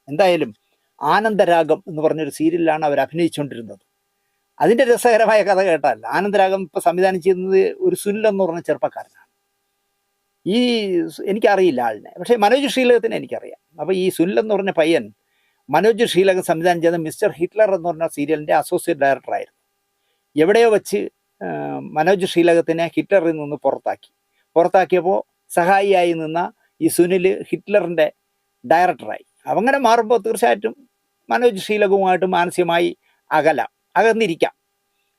എന്തായാലും ആനന്ദരാഗം എന്ന് പറഞ്ഞൊരു സീരിയലിലാണ് അവർ അഭിനയിച്ചുകൊണ്ടിരുന്നത്. അതിൻ്റെ രസകരമായ കഥ കേട്ടാൽ ആനന്ദരാഗം ഇപ്പോൾ സംവിധാനം ചെയ്യുന്നത് ഒരു സുനിൽ എന്ന് പറഞ്ഞ ചെറുപ്പക്കാരനാണ്. ഈ എനിക്കറിയില്ല ആളിനെ, പക്ഷേ മനോജ് ശ്രീലകത്തിനെ എനിക്കറിയാം. അപ്പോൾ ഈ സുനിൽ എന്ന് പറഞ്ഞ പയ്യൻ മനോജ് ശ്രീലകൻ സംവിധാനം ചെയ്ത മിസ്റ്റർ ഹിറ്റ്ലർ എന്ന് പറഞ്ഞ സീരിയലിൻ്റെ അസോസിയേറ്റ് ഡയറക്ടറായിരുന്നു. എവിടെയോ വെച്ച് മനോജ് ശ്രീലകത്തിനെ ഹിറ്റ്ലറിൽ നിന്ന് പുറത്താക്കിയപ്പോൾ സഹായിയായി നിന്ന ഈ സുനിൽ ഹിറ്റ്ലറിൻ്റെ ഡയറക്ടറായി. അങ്ങനെ മാറുമ്പോൾ തീർച്ചയായിട്ടും മനോജ് ശ്രീലകവുമായിട്ട് മാനസികമായി അകന്നിരിക്കാം.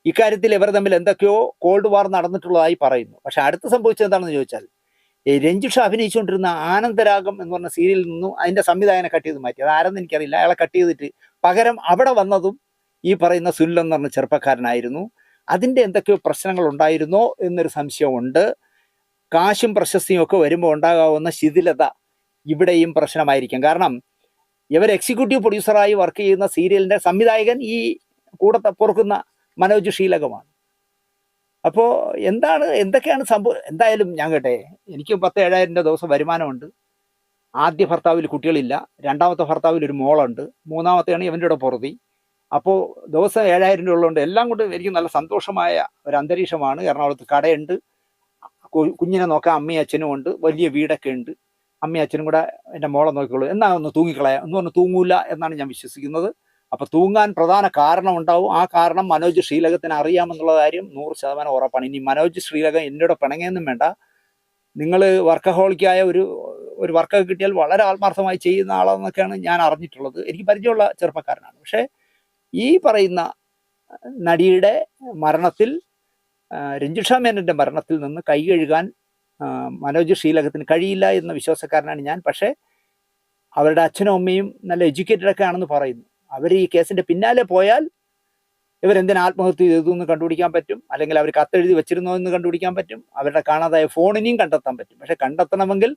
ഇക്കാര്യത്തിൽ ഇവർ തമ്മിൽ എന്തൊക്കെയോ കോൾഡ് വാർ നടന്നിട്ടുള്ളതായി പറയുന്നു. പക്ഷെ അടുത്ത് സംഭവിച്ചത് എന്താണെന്ന് ചോദിച്ചാൽ, രഞ്ജിഷ അഭിനയിച്ചുകൊണ്ടിരുന്ന ആനന്ദരാഗം എന്ന് പറഞ്ഞ സീരിയലിൽ നിന്നും അതിൻ്റെ സംവിധായകനെ കട്ട് ചെയ്ത് മാറ്റി. അത് ആരെന്ന് എനിക്കറിയില്ല. അയാളെ കട്ട് ചെയ്തിട്ട് പകരം അവിടെ വന്നതും ഈ പറയുന്ന സുനിൽ എന്ന് പറഞ്ഞ ചെറുപ്പക്കാരനായിരുന്നു. അതിൻ്റെ എന്തൊക്കെയോ പ്രശ്നങ്ങൾ ഉണ്ടായിരുന്നോ എന്നൊരു സംശയമുണ്ട്. കാശും പ്രശസ്തിയും ഒക്കെ വരുമ്പോൾ ഉണ്ടാകാവുന്ന ശിഥിലത ഇവിടെയും പ്രശ്നമായിരിക്കും. കാരണം ഇവർ എക്സിക്യൂട്ടീവ് പ്രൊഡ്യൂസറായി വർക്ക് ചെയ്യുന്ന സീരിയലിൻ്റെ സംവിധായകൻ ഈ കൂടെ പൊറുക്കുന്ന മനോജ് ശ്രീലകമാണ്. അപ്പോൾ എന്തൊക്കെയാണ് സംഭവം? എന്തായാലും ഞാൻ കേട്ടെ, എനിക്ക് 10,000-7,000 രൂപ ദിവസം വരുമാനമുണ്ട്. ആദ്യ ഭർത്താവിൽ കുട്ടികളില്ല, രണ്ടാമത്തെ ഭർത്താവിൽ ഒരു മോളുണ്ട്, മൂന്നാമത്തെയാണ് ഇവൻ്റെ കൂടെ പുറത്തി. അപ്പോൾ ദിവസം 7,000 രൂപ ഉള്ളതുകൊണ്ട് എല്ലാം കൊണ്ട് എനിക്ക് നല്ല സന്തോഷമായ ഒരു അന്തരീക്ഷമാണ്. എറണാകുളത്ത് കടയുണ്ട്, കുഞ്ഞിനെ നോക്കാൻ അമ്മയും അച്ഛനും ഉണ്ട്, വലിയ വീടൊക്കെ ഉണ്ട്. അമ്മയും അച്ഛനും കൂടെ എൻ്റെ മോളെ നോക്കിക്കോളൂ. എന്നാ ഒന്ന് തൂങ്ങിക്കളയാം എന്ന് പറഞ്ഞ് തൂങ്ങൂല എന്നാണ് ഞാൻ വിശ്വസിക്കുന്നത്. അപ്പോൾ തൂങ്ങാൻ പ്രധാന കാരണം ഉണ്ടാവും. ആ കാരണം മനോജ് ശ്രീലകത്തിന് അറിയാമെന്നുള്ള കാര്യം 100% ഉറപ്പാണ്. ഇനി മനോജ് ശ്രീലകൻ എന്നോട് പിണങ്ങിയൊന്നും വേണ്ട. നിങ്ങൾ വർക്കഹോളിക്കായ ഒരു വർക്കൊക്കെ കിട്ടിയാൽ വളരെ ആത്മാർത്ഥമായി ചെയ്യുന്ന ആളെന്നൊക്കെയാണ് ഞാൻ അറിഞ്ഞിട്ടുള്ളത്. എനിക്ക് പരിചയമുള്ള ചെറുപ്പക്കാരനാണ്. പക്ഷേ ഈ പറയുന്ന നടിയുടെ മരണത്തിൽ, രഞ്ജിഷ മേനൻ്റെ മരണത്തിൽ നിന്ന് കൈ കഴുകാൻ മനോജ് ശ്രീലകത്തിന് കഴിയില്ല എന്ന വിശ്വാസക്കാരനാണ് ഞാൻ. പക്ഷേ അവരുടെ അച്ഛനും അമ്മയും നല്ല എഡ്യൂക്കേറ്റഡൊക്കെ ആണെന്ന് പറയുന്നു. അവർ ഈ കേസിൻ്റെ പിന്നാലെ പോയാൽ ഇവരെന്തിനാ ആത്മഹത്യ ചെയ്തു എന്ന് കണ്ടുപിടിക്കാൻ പറ്റും, അല്ലെങ്കിൽ അവർ കത്തെഴുതി വെച്ചിരുന്നോ എന്ന് കണ്ടുപിടിക്കാൻ പറ്റും, അവരുടെ കാണാതായ ഫോണിനെയും കണ്ടെത്താൻ പറ്റും. പക്ഷെ കണ്ടെത്തണമെങ്കിൽ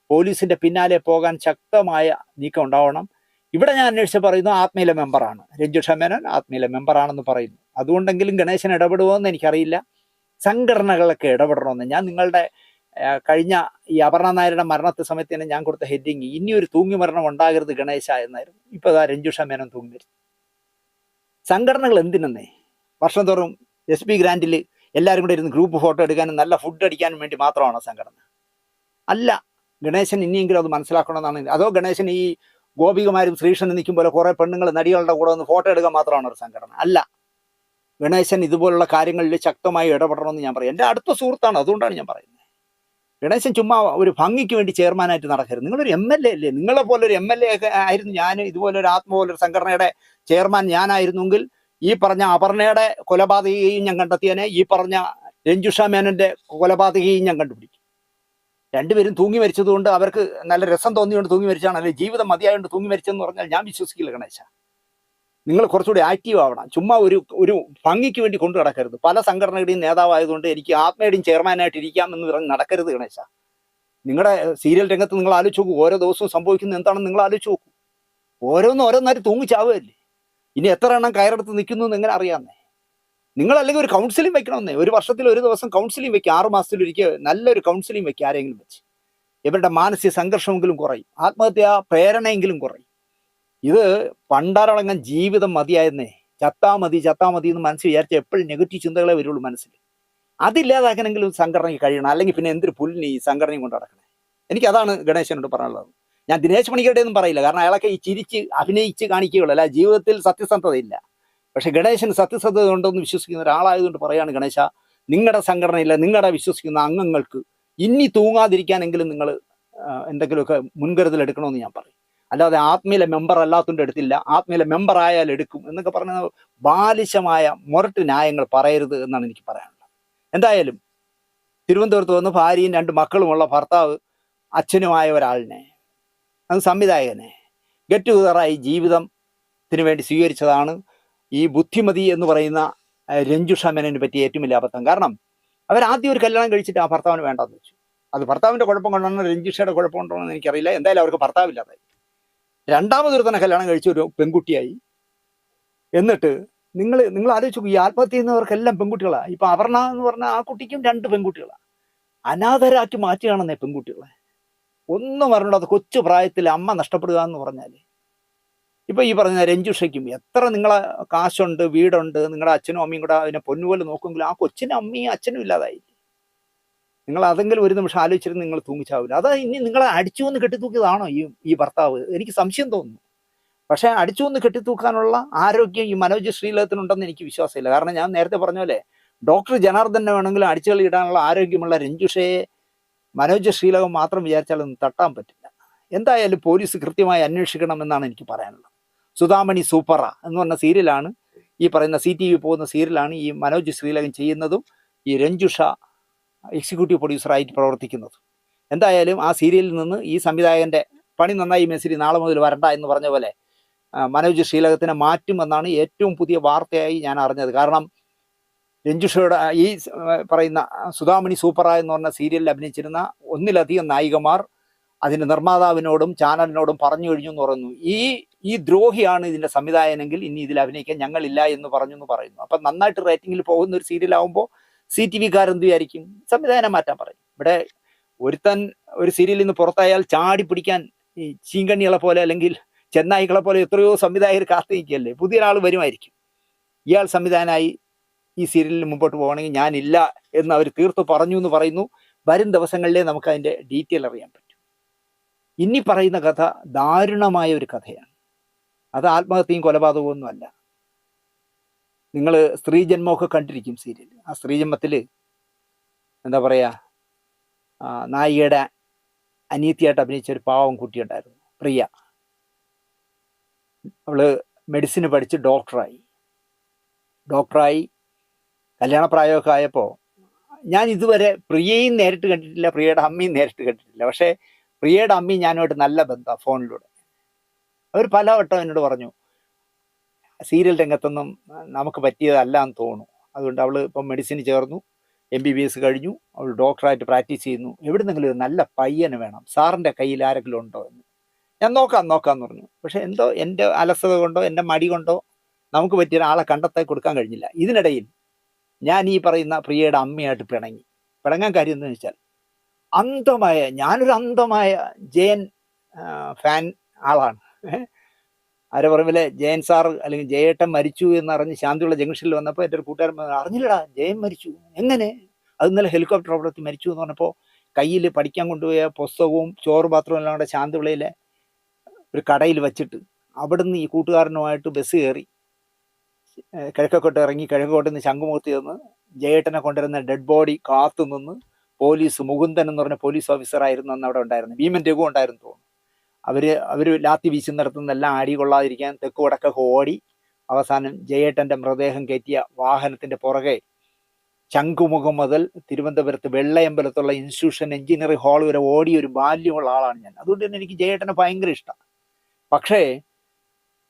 പോലീസിൻ്റെ പിന്നാലെ പോകാൻ ശക്തമായ നീക്കം ഉണ്ടാവണം. ഇവിടെ ഞാൻ അന്വേഷിച്ച് പറയുന്നു ആത്മയിലെ മെമ്പറാണ് രഞ്ജിഷ മേനോൻ, ആത്മയിലെ മെമ്പറാണെന്ന് പറയുന്നു. അതുകൊണ്ടെങ്കിലും ഗണേശൻ ഇടപെടുമോ എന്ന് എനിക്കറിയില്ല. സംഘടനകളൊക്കെ ഇടപെടണമെന്ന് ഞാൻ നിങ്ങളുടെ കഴിഞ്ഞ ഈ അപർണ നായരുടെ മരണത്തെ സമയത്ത് തന്നെ ഞാൻ കൊടുത്ത ഹെഡിങ് ഇനിയൊരു തൂങ്ങി മരണം ഉണ്ടാകരുത് ഗണേശ എന്നായിരുന്നു. ഇപ്പോൾ അതാ രഞ്ജിഷ മേനോൻ തൂങ്ങി വരും. സംഘടനകൾ എന്തിനെന്നേ? വർഷം തോറും SP ഗ്രാൻഡിൽ എല്ലാവരും കൂടെ ഇരുന്ന് ഗ്രൂപ്പ് ഫോട്ടോ എടുക്കാനും നല്ല ഫുഡ് അടിക്കാനും വേണ്ടി മാത്രമാണോ സംഘടന? അല്ല. ഗണേശൻ ഇനിയെങ്കിലും അത് മനസ്സിലാക്കണമെന്നാണ്. അതോ ഗണേശൻ ഈ ഗോപികമാരും ശ്രീകൃഷ്ണനും നിൽക്കും പോലെ കുറേ പെണ്ണുങ്ങൾ നടികളുടെ കൂടെ ഒന്ന് ഫോട്ടോ എടുക്കാൻ മാത്രമാണ് ഒരു സംഘടന? അല്ല. ഗണേശൻ ഇതുപോലുള്ള കാര്യങ്ങളിൽ ശക്തമായി ഇടപെടണമെന്ന് ഞാൻ പറയും. എൻ്റെ അടുത്ത സുഹൃത്താണ്, അതുകൊണ്ടാണ് ഞാൻ പറയുന്നത്. ഗണേശൻ ചുമ്മാ ഒരു ഭംഗിക്ക് വേണ്ടി ചെയർമാനായിട്ട് നടക്കരുത്. നിങ്ങളൊരു MLA അല്ലേ? നിങ്ങളെ പോലൊരു MLA ഒക്കെ ആയിരുന്നു ഞാൻ. ഇതുപോലൊരു പോലൊരു സംഘടനയുടെ ചെയർമാൻ ഞാനായിരുന്നെങ്കിൽ ഈ പറഞ്ഞ അപർണയുടെ കൊലപാതകയും ഞാൻ കണ്ടെത്തിയനെ, ഈ പറഞ്ഞ രഞ്ജിഷ മേനന്റെ കൊലപാതകയും ഞാൻ കണ്ടുപിടിക്കും. രണ്ടുപേരും തൂങ്ങി മരിച്ചതുകൊണ്ട് അവർക്ക് നല്ല രസം തോന്നിയുകൊണ്ട് തൂങ്ങി മരിച്ചാണ്, അല്ലെങ്കിൽ ജീവിതം മതിയായതുകൊണ്ട് തൂങ്ങി മരിച്ചെന്ന് പറഞ്ഞാൽ ഞാൻ വിശ്വസിക്കില്ല ഗണേശ. നിങ്ങൾ കുറച്ചുകൂടി ആക്റ്റീവ് ആവണം. ചുമ്മാ ഒരു ഭംഗിക്ക് വേണ്ടി കൊണ്ടു നടക്കരുത്. പല സംഘടനയുടെയും നേതാവായതുകൊണ്ട് എനിക്ക് ആത്മയുടെയും ചെയർമാനായിട്ട് ഇരിക്കാം എന്ന് പറഞ്ഞ് നടക്കരുത് ഗണേശ. നിങ്ങളുടെ സീരിയൽ രംഗത്ത് നിങ്ങൾ ആലോചിച്ച് നോക്കൂ. ഓരോ ദിവസവും സംഭവിക്കുന്നത് എന്താണെന്ന് നിങ്ങൾ ആലോചിച്ച് നോക്കൂ. ഓരോന്നായിട്ട് തൂങ്ങിച്ചാവുകയല്ലേ. ഇനി എത്ര എണ്ണം കയറെടുത്ത് നിൽക്കുന്നു എന്ന് എങ്ങനെ അറിയാമെന്നേ? നിങ്ങളല്ലെങ്കിൽ ഒരു കൗൺസിലിംഗ് വെക്കണമെന്നേ. ഒരു വർഷത്തിൽ ഒരു ദിവസം കൗൺസിലിംഗ് വെക്കുക. 6 മാസത്തിലൊരിക്കൽ നല്ലൊരു കൗൺസിലിംഗ് വെക്കുക. ആരെങ്കിലും വെച്ച് ഇവരുടെ മാനസിക സംഘർഷമെങ്കിലും കുറയും, ആത്മഹത്യാ പ്രേരണയെങ്കിലും കുറയും. ഇത് പണ്ടാരടങ്ങാൻ ജീവിതം മതിയായിരുന്നേ. ചത്താ മതി എന്ന് മനസ്സിൽ വിചാരിച്ചാൽ എപ്പോഴും നെഗറ്റീവ് ചിന്തകളെ വരുള്ളൂ മനസ്സിൽ. അതില്ലാതാക്കണമെങ്കിലും സംഘടനയ്ക്ക് കഴിയണം. അല്ലെങ്കിൽ പിന്നെ എന്തൊരു പുല്ലിന് ഈ സംഘടനയും കൊണ്ട് നടക്കണേ. എനിക്കതാണ് ഗണേശനോട് പറയാനുള്ളത്. ഞാൻ ദിനേശ് മണിക്കരുടെ ഒന്നും പറയില്ല, കാരണം അയാളൊക്കെ ഈ ചിരിച്ച് അഭിനയിച്ച് കാണിക്കുകയുള്ളൂ, അല്ല ജീവിതത്തിൽ സത്യസന്ധതയില്ല. പക്ഷെ ഗണേശന് സത്യസന്ധത ഉണ്ടെന്ന് വിശ്വസിക്കുന്ന ഒരാളായതുകൊണ്ട് പറയാണ്, ഗണേശ, നിങ്ങളുടെ സംഘടനയില്ല, നിങ്ങളുടെ വിശ്വസിക്കുന്ന അംഗങ്ങൾക്ക് ഇനി തൂങ്ങാതിരിക്കാനെങ്കിലും നിങ്ങൾ എന്തെങ്കിലുമൊക്കെ മുൻകരുതൽ എടുക്കണമെന്ന് ഞാൻ പറയും. അല്ലാതെ ആത്മീയ മെമ്പർ അല്ലാത്തതുകൊണ്ട് എടുത്തില്ല, ആത്മീയ മെമ്പർ ആയാൽ എടുക്കും എന്നൊക്കെ പറഞ്ഞ ബാലിശമായ മുരട്ട് ന്യായങ്ങൾ പറയരുത് എന്നാണ് എനിക്ക് പറയാനുള്ളത്. എന്തായാലും തിരുവനന്തപുരത്ത് വന്ന് ഭാര്യയും 2 മക്കളുമുള്ള ഭർത്താവ്, അച്ഛനുമായ ഒരാളിനെ, അത് സംവിധായകനെ ഗെറ്റ് ടുഗദറായി ജീവിതത്തിന് വേണ്ടി സ്വീകരിച്ചതാണ് ഈ ബുദ്ധിമതി എന്ന് പറയുന്ന രഞ്ജിഷ മേനോനെ പറ്റിയ ഏറ്റവും വലിയ അബദ്ധം. കാരണം അവരാദ്യം ഒരു കല്യാണം കഴിച്ചിട്ട് ആ ഭർത്താവിന് വേണ്ടെന്ന് വെച്ചു. അത് ഭർത്താവിൻ്റെ കുഴപ്പം കൊണ്ടാണോ രഞ്ജിഷയുടെ കുഴപ്പം കൊണ്ടാണോ എന്ന് എനിക്കറിയില്ല. എന്തായാലും അവർക്ക് ഭർത്താവില്ലാതായി. രണ്ടാമതൊരു തന്നെ കല്യാണം കഴിച്ച ഒരു പെൺകുട്ടിയായി. എന്നിട്ട് നിങ്ങൾ ആലോചിച്ച് നോക്കൂ, ഈ ആത്മഹത്യ ചെയ്യുന്നവർക്കെല്ലാം പെൺകുട്ടികളാണ്. ഇപ്പം അപർണ എന്ന് പറഞ്ഞാൽ ആ കുട്ടിക്കും 2 പെൺകുട്ടികളാണ്. അനാഥരാക്കി മാറ്റുകയാണെന്നേ പെൺകുട്ടികളെ. ഒന്നും പറഞ്ഞിട്ട് അത് കൊച്ചു പ്രായത്തിൽ അമ്മ നഷ്ടപ്പെടുക എന്ന് പറഞ്ഞാൽ ഇപ്പോൾ ഈ പറഞ്ഞ രഞ്ജുഷയ്ക്കും എത്ര നിങ്ങളെ കാശുണ്ട്, വീടുണ്ട്, നിങ്ങളുടെ അച്ഛനും അമ്മയും കൂടെ അതിനെ പൊന്നുപോലെ നോക്കുമെങ്കിലും ആ കൊച്ചിനും അമ്മയും അച്ഛനും ഇല്ലാതായി. നിങ്ങൾ അതെങ്കിലും ഒരു നിമിഷം ആലോചിച്ചിരുന്ന് നിങ്ങൾ തൂങ്ങിച്ചാവില്ല. അതാ ഇനി നിങ്ങളെ അടിച്ചു എന്ന് കെട്ടിത്തൂക്കിയതാണോ ഈ ഭർത്താവ്? എനിക്ക് സംശയം തോന്നുന്നു. പക്ഷേ അടിച്ചു എന്ന് കെട്ടിത്തൂക്കാനുള്ള ആരോഗ്യം ഈ മനോജ് ശ്രീലകത്തിനുണ്ടെന്ന് എനിക്ക് വിശ്വാസമില്ല. കാരണം ഞാൻ നേരത്തെ പറഞ്ഞ പോലെ ഡോക്ടർ ജനാർദ്ദനെ വേണമെങ്കിലും അടിച്ചുകളി ഇടാനുള്ള ആരോഗ്യമുള്ള രഞ്ജുഷയെ മനോജ് ശ്രീലകം മാത്രം വിചാരിച്ചാലൊന്നും തട്ടാൻ പറ്റില്ല. എന്തായാലും പോലീസ് കൃത്യമായി അന്വേഷിക്കണമെന്നാണ് എനിക്ക് പറയാനുള്ളത്. സുധാമണി സൂപ്പറ എന്ന് പറഞ്ഞ സീരിയലാണ്, ഈ പറയുന്ന CTV പോകുന്ന സീരിയലാണ് ഈ മനോജ് ശ്രീലകൻ ചെയ്യുന്നതും ഈ രഞ്ജുഷ എക്സിക്യൂട്ടീവ് പ്രൊഡ്യൂസറായിട്ട് പ്രവർത്തിക്കുന്നത്. എന്തായാലും ആ സീരിയലിൽ നിന്ന് ഈ സംവിധായകൻ്റെ പണി നന്നായി മെസ്സിരി നാളെ മുതൽ വരണ്ട എന്ന് പറഞ്ഞ പോലെ മനോജ് ശ്രീലകത്തിനെ മാറ്റുമെന്നാണ് ഏറ്റവും പുതിയ വാർത്തയായി ഞാൻ അറിഞ്ഞത്. കാരണം രഞ്ജുഷയുടെ ഈ പറയുന്ന സുധാമണി സൂപ്പറ എന്ന് പറഞ്ഞ സീരിയലിൽ അഭിനയിച്ചിരുന്ന ഒന്നിലധികം നായികമാർ അതിൻ്റെ നിർമ്മാതാവിനോടും ചാനലിനോടും പറഞ്ഞു കഴിഞ്ഞു എന്ന് പറയുന്നു. ഈ ദ്രോഹിയാണ് ഇതിൻ്റെ സംവിധായകനെങ്കിൽ ഇനി ഇതിൽ അഭിനയിക്കാൻ ഞങ്ങളില്ല എന്ന് പറഞ്ഞു എന്ന് പറയുന്നു. അപ്പം നന്നായിട്ട് റേറ്റിംഗിൽ പോകുന്ന ഒരു സീരിയലാവുമ്പോൾ CTVക്കാരെന്ത് വിചാരിക്കും? സംവിധായകനെ മാറ്റാൻ പറയും. ഇവിടെ ഒരുത്തൻ ഒരു സീരിയലിൽ നിന്ന് പുറത്തായാൽ ചാടി പിടിക്കാൻ ഈ ചീങ്കണ്ണികളെ പോലെ അല്ലെങ്കിൽ ചെന്നായികളെ പോലെ എത്രയോ സംവിധായകർ കാത്തു നിൽക്കുകയല്ലേ. പുതിയ ഒരാൾ വരുമായിരിക്കും. ഇയാൾ സംവിധായകനായി ഈ സീരിയലിൽ മുമ്പോട്ട് പോകണമെങ്കിൽ ഞാനില്ല എന്ന് അവർ തീർത്തു പറഞ്ഞു എന്ന് പറയുന്നു. വരും ദിവസങ്ങളിലേ നമുക്ക് അതിൻ്റെ ഡീറ്റെയിൽ അറിയാൻ പറ്റും. ഇനി പറയുന്ന കഥ ദാരുണമായ ഒരു കഥയാണ്. അത് ആത്മഹത്യയും കൊലപാതകവും ഒന്നുമല്ല. നിങ്ങൾ സ്ത്രീജന്മമൊക്കെ കണ്ടിരിക്കും സീരിയൽ. ആ സ്ത്രീജന്മത്തിൽ എന്താ പറയുക, നായികയുടെ അനിയത്തിയായിട്ട് അഭിനയിച്ച ഒരു പാവം കുട്ടിയുണ്ടായിരുന്നു, പ്രിയ. അവള് മെഡിസിന് പഠിച്ച് ഡോക്ടറായി കല്യാണപ്രായമൊക്കെ ആയപ്പോൾ ഞാൻ ഇതുവരെ പ്രിയയും നേരിട്ട് കണ്ടിട്ടില്ല, പ്രിയയുടെ അമ്മയും നേരിട്ട് കണ്ടിട്ടില്ല. പക്ഷേ പ്രിയയുടെ അമ്മയും ഞാനുമായിട്ട് നല്ല ബന്ധമാണ് ഫോണിലൂടെ. അവർ പലവട്ടം എന്നോട് പറഞ്ഞു സീരിയൽ രംഗത്തൊന്നും നമുക്ക് പറ്റിയതല്ല എന്ന് തോന്നുന്നു. അതുകൊണ്ട് അവൾ ഇപ്പം മെഡിസിന് ചേർന്നു, MBBS കഴിഞ്ഞു, അവൾ ഡോക്ടറായിട്ട് പ്രാക്ടീസ് ചെയ്യുന്നു. എവിടുന്നെങ്കിലും ഒരു നല്ല പയ്യന് വേണം, സാറിൻ്റെ കയ്യിൽ ആരെങ്കിലും ഉണ്ടോ എന്ന്. ഞാൻ നോക്കാമെന്ന് പറഞ്ഞു. പക്ഷെ എന്തോ എൻ്റെ അലസത കൊണ്ടോ എൻ്റെ മടി കൊണ്ടോ നമുക്ക് പറ്റിയ ഒരാളെ കണ്ടെത്താൻ കൊടുക്കാൻ കഴിഞ്ഞില്ല. ഇതിനിടയിൽ ഞാൻ ഈ പറയുന്ന പ്രിയയുടെ അമ്മയായിട്ട് പിണങ്ങാൻ കാര്യം എന്ന് വെച്ചാൽ ഞാനൊരു അന്ധമായ ജയൻ ഫാൻ ആളാണ്. അരപറമ്പിലെ ജയൻ സാർ അല്ലെങ്കിൽ ജയേട്ടൻ മരിച്ചു എന്നറിഞ്ഞ് ശാന്തിയുള്ള ജംഗ്ഷനിൽ വന്നപ്പോൾ എൻ്റെ ഒരു കൂട്ടുകാരൻ അറിഞ്ഞില്ലടാ ജയൻ മരിച്ചു, എങ്ങനെ? അത് ഇന്നലെ ഹെലികോപ്റ്റർ അപകടത്തിൽ മരിച്ചു എന്ന് പറഞ്ഞപ്പോൾ കയ്യിൽ പഠിക്കാൻ കൊണ്ടുപോയ പുസ്തകവും ചോറ് പാത്രവും എല്ലാം കൂടെ ശാന്തിവിളയിലെ ഒരു കടയിൽ വെച്ചിട്ട് അവിടുന്ന് ഈ കൂട്ടുകാരനുമായിട്ട് ബസ് കയറി കിഴക്കോട്ട് ഇറങ്ങി കിഴക്കോട്ട് നിന്ന് ശംഖുമുഖത്ത് ചെന്ന് ജയേട്ടനെ കൊണ്ടുവരുന്ന ഡെഡ് ബോഡി കാത്തു നിന്ന് പോലീസ് മുകുന്ദൻ എന്ന് പറഞ്ഞ പോലീസ് ഓഫീസറായിരുന്നു അന്ന് അവിടെ ഉണ്ടായിരുന്നു, ഭീമൻ രഘു ഉണ്ടായിരുന്നു തോന്നുന്നു. അവർ ലാത്തി വീശുന്നിടത്തുനിന്നെല്ലാം അടി കൊള്ളാതിരിക്കാൻ തെക്ക് വടക്കൊക്കെ ഓടി അവസാനം ജയേട്ടൻ്റെ മൃതദേഹം കയറ്റിയ വാഹനത്തിൻ്റെ പുറകെ ശംഖുമുഖം മുതൽ തിരുവനന്തപുരത്ത് വെള്ളയമ്പലത്തുള്ള ഇൻസ്റ്റിറ്റ്യൂഷൻ എഞ്ചിനീയറിംഗ് ഹാൾ വരെ ഓടിയ ഒരു ബാല്യമുള്ള ആളാണ് ഞാൻ. അതുകൊണ്ട് തന്നെ എനിക്ക് ജയേട്ടനെ ഭയങ്കര ഇഷ്ടമാണ്. പക്ഷേ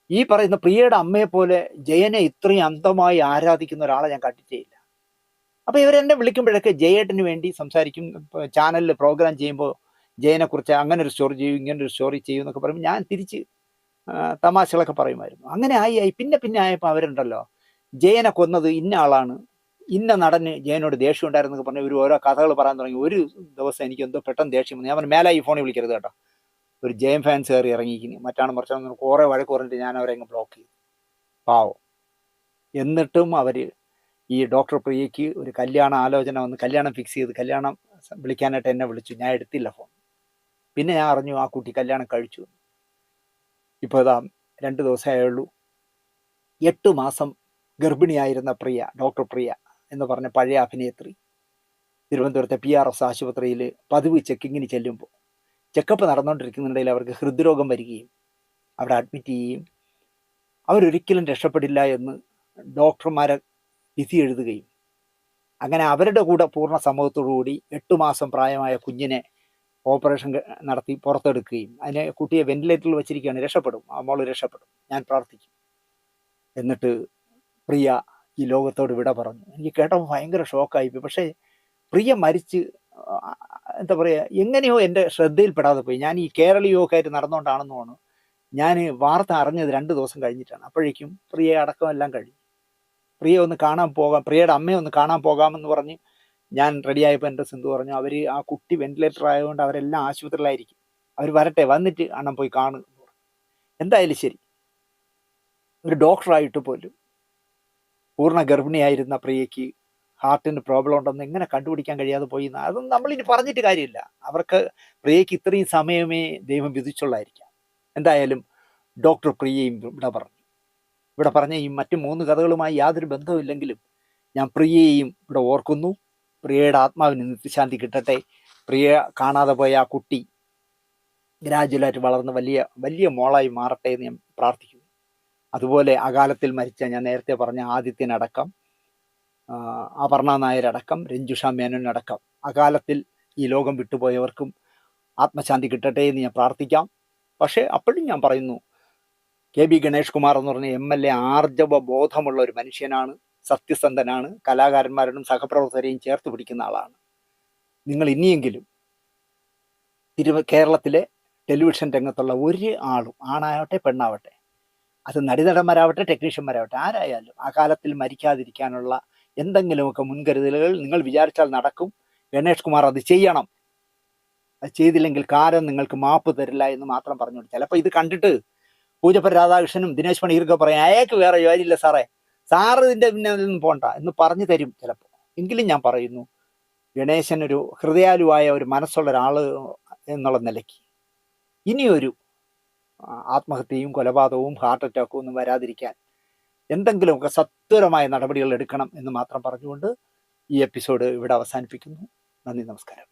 ഈ പറയുന്ന പ്രിയയുടെ അമ്മയെ പോലെ ജയനെ ഇത്രയും അന്ധമായി ആരാധിക്കുന്ന ഒരാളെ ഞാൻ കണ്ടിട്ടേയില്ല. അപ്പോൾ ഇവരെന്നെ വിളിക്കുമ്പോഴൊക്കെ ജയേട്ടന് വേണ്ടി സംസാരിക്കും. ചാനലിൽ പ്രോഗ്രാം ചെയ്യുമ്പോൾ ജയനെക്കുറിച്ച് അങ്ങനെ ഒരു സ്റ്റോറി ചെയ്യും, ഇങ്ങനൊരു സ്റ്റോറി ചെയ്യും എന്നൊക്കെ പറയുമ്പോൾ ഞാൻ തിരിച്ച് തമാശകളൊക്കെ പറയുമായിരുന്നു. അങ്ങനെ ആയി പിന്നെ ആയപ്പോൾ അവരുണ്ടല്ലോ ജയനെ കൊന്നത് ഇന്ന ആളാണ്, ഇന്ന നടന് ജയനോട് ദേഷ്യം ഉണ്ടായിരുന്നൊക്കെ പറഞ്ഞ് ഇവർ ഓരോ കഥകൾ പറയാൻ തുടങ്ങി. ഒരു ദിവസം എനിക്ക് എന്തോ പെട്ടെന്ന് ദേഷ്യം വന്നു. ഞാൻ പറഞ്ഞു മേലെ ഈ ഫോണിൽ വിളിക്കരുത് കേട്ടോ, ഒരു ജയൻ ഫാൻസ് കയറി ഇറങ്ങിയിരിക്കുന്നു, മറ്റാണ് മറിച്ചാണെന്ന് കുറേ വഴക്ക് പറഞ്ഞിട്ട് ഞാൻ അവരെ അങ്ങ് ബ്ലോക്ക് ചെയ്തു. പാവം. എന്നിട്ടും അവർ ഈ ഡോക്ടർ പ്രിയയ്ക്ക് ഒരു കല്യാണ ആലോചന വന്ന് കല്യാണം ഫിക്സ് ചെയ്ത് കല്യാണം വിളിക്കാനായിട്ട് എന്നെ വിളിച്ചു. ഞാൻ എടുത്തില്ല ഫോൺ. പിന്നെ ഞാൻ അറിഞ്ഞു ആ കുട്ടി കല്യാണം കഴിച്ചു. ഇപ്പോൾ ഇതാ 2 ദിവസമായുള്ളൂ. 8 മാസം ഗർഭിണിയായിരുന്ന പ്രിയ, ഡോക്ടർ പ്രിയ എന്ന് പറഞ്ഞ പഴയ അഭിനേത്രി തിരുവനന്തപുരത്തെ PRS ആശുപത്രിയിൽ പതിവ് ചെക്കിങ്ങിന് ചെല്ലുമ്പോൾ ചെക്കപ്പ് നടന്നുകൊണ്ടിരിക്കുന്നുണ്ടെങ്കിൽ അവർക്ക് ഹൃദ്രോഗം വരികയും അവിടെ അഡ്മിറ്റ് ചെയ്യുകയും അവരൊരിക്കലും രക്ഷപ്പെടില്ല എന്ന് ഡോക്ടർമാരെ വിധി എഴുതുകയും അങ്ങനെ അവരുടെ കൂടെ പൂർണ്ണ സമ്മതത്തോടുകൂടി 8 മാസം പ്രായമായ കുഞ്ഞിനെ ഓപ്പറേഷൻ നടത്തി പുറത്തെടുക്കുകയും അതിനെ കുട്ടിയെ വെന്റിലേറ്ററിൽ വെച്ചിരിക്കുകയാണ്. രക്ഷപ്പെടും, ആ മോള് രക്ഷപ്പെടും, ഞാൻ പ്രാർത്ഥിക്കും. എന്നിട്ട് പ്രിയ ഈ ലോകത്തോട് വിട പറഞ്ഞു. എനിക്ക് കേട്ടപ്പോൾ ഭയങ്കര ഷോക്കായിപ്പോയി. പക്ഷേ പ്രിയ മരിച്ച് എന്താ പറയുക, എങ്ങനെയോ എൻ്റെ ശ്രദ്ധയിൽപ്പെടാതെ പോയി. ഞാൻ ഈ കേരളീയമൊക്കെ ആയിട്ട് നടന്നുകൊണ്ടാണെന്ന് തോന്നുന്നു. ഞാൻ വാർത്ത അറിഞ്ഞത് 2 ദിവസം കഴിഞ്ഞിട്ടാണ്. അപ്പോഴേക്കും പ്രിയ അടക്കമെല്ലാം കഴിഞ്ഞു. പ്രിയ ഒന്ന് കാണാൻ പോകാം, പ്രിയയുടെ അമ്മയെ ഒന്ന് കാണാൻ പോകാമെന്ന് പറഞ്ഞ് ഞാൻ റെഡിയായപ്പോൾ എൻ്റെ സിന്ധു പറഞ്ഞു അവർ ആ കുട്ടി വെന്റിലേറ്റർ ആയതുകൊണ്ട് അവരെല്ലാം ആശുപത്രിയിലായിരിക്കും, അവർ വരട്ടെ, വന്നിട്ട് അണ്ണൻ പോയി കാണുക. എന്തായാലും ശരി. ഒരു ഡോക്ടറായിട്ട് പോലും പൂർണ്ണ ഗർഭിണിയായിരുന്ന പ്രിയയ്ക്ക് ഹാർട്ടിന് പ്രോബ്ലം ഉണ്ടെന്ന് എങ്ങനെ കണ്ടുപിടിക്കാൻ കഴിയാതെ പോയി അതൊന്നും നമ്മളിനി പറഞ്ഞിട്ട് കാര്യമില്ല. അവർക്ക് പ്രിയയ്ക്ക് ഇത്രയും സമയമേ ദൈവം വിധിച്ചുള്ളായിരിക്കാം. എന്തായാലും ഡോക്ടർ പ്രിയയും ഇവിടെ പറഞ്ഞ ഈ മറ്റു 3 കഥകളുമായി യാതൊരു ബന്ധവുമില്ലെങ്കിലും ഞാൻ പ്രിയയെയും ഇവിടെ ഓർക്കുന്നു. പ്രിയയുടെ ആത്മാവിന് നിത്യശാന്തി കിട്ടട്ടെ. പ്രിയ കാണാതെ പോയ ആ കുട്ടി ഗ്രാജുവലായിട്ട് വളർന്ന് വലിയ വലിയ മോളായി മാറട്ടെ എന്ന് ഞാൻ പ്രാർത്ഥിക്കുന്നു. അതുപോലെ അകാലത്തിൽ മരിച്ച ഞാൻ നേരത്തെ പറഞ്ഞ ആദിത്യനടക്കം, അപർണ നായരടക്കം, രഞ്ജുഷ മേനോനടക്കം അകാലത്തിൽ ഈ ലോകം വിട്ടുപോയവർക്കും ആത്മശാന്തി കിട്ടട്ടെ എന്ന് ഞാൻ പ്രാർത്ഥിക്കാം. പക്ഷേ അപ്പോഴും ഞാൻ പറയുന്നു, കെ ബി ഗണേഷ് കുമാർ എന്ന് പറഞ്ഞ MLA ആർജവ ബോധമുള്ള ഒരു മനുഷ്യനാണ്, സത്യസന്ധനാണ്, കലാകാരന്മാരോടും സഹപ്രവർത്തകരെയും ചേർത്ത് പിടിക്കുന്ന ആളാണ്. നിങ്ങൾ ഇനിയെങ്കിലും കേരളത്തിലെ ടെലിവിഷൻ രംഗത്തുള്ള ഒരു ആളും, ആണാവട്ടെ പെണ്ണാവട്ടെ, അത് നടിനടന്മാരാവട്ടെ ടെക്നീഷ്യന്മാരാവട്ടെ, ആരായാലും ആ കാലത്തിൽ മരിക്കാതിരിക്കാനുള്ള എന്തെങ്കിലുമൊക്കെ മുൻകരുതലുകൾ നിങ്ങൾ വിചാരിച്ചാൽ നടക്കും. ഗണേഷ് കുമാർ അത് ചെയ്യണം. അത് ചെയ്തില്ലെങ്കിൽ കാലം നിങ്ങൾക്ക് മാപ്പ് തരില്ല എന്ന് മാത്രം പറഞ്ഞുകൊണ്ട്, ചിലപ്പോൾ ഇത് കണ്ടിട്ട് പൂജപ്പുര രാധാകൃഷ്ണനും ദിനേശ് പണിയൊക്കെ പറയാം, അയാൾക്ക് വേറെ ജോലിയില്ല സാറേ, സാറ് ഇതിൻ്റെ പിന്നെ ഒന്നും പോണ്ട എന്ന് പറഞ്ഞു തരും ചിലപ്പോൾ. എങ്കിലും ഞാൻ പറയുന്നു, ഗണേശൻ ഒരു ഹൃദയാലുവായ ഒരു മനസ്സുള്ള ഒരാൾ എന്നുള്ള നിലയ്ക്ക് ഇനിയൊരു ആത്മഹത്യയും കൊലപാതകവും ഹാർട്ട് അറ്റാക്കും ഒന്നും വരാതിരിക്കാൻ എന്തെങ്കിലുമൊക്കെ സത്വരമായ നടപടികൾ എടുക്കണം എന്ന് മാത്രം പറഞ്ഞുകൊണ്ട് ഈ എപ്പിസോഡ് ഇവിടെ അവസാനിപ്പിക്കുന്നു. നന്ദി, നമസ്കാരം.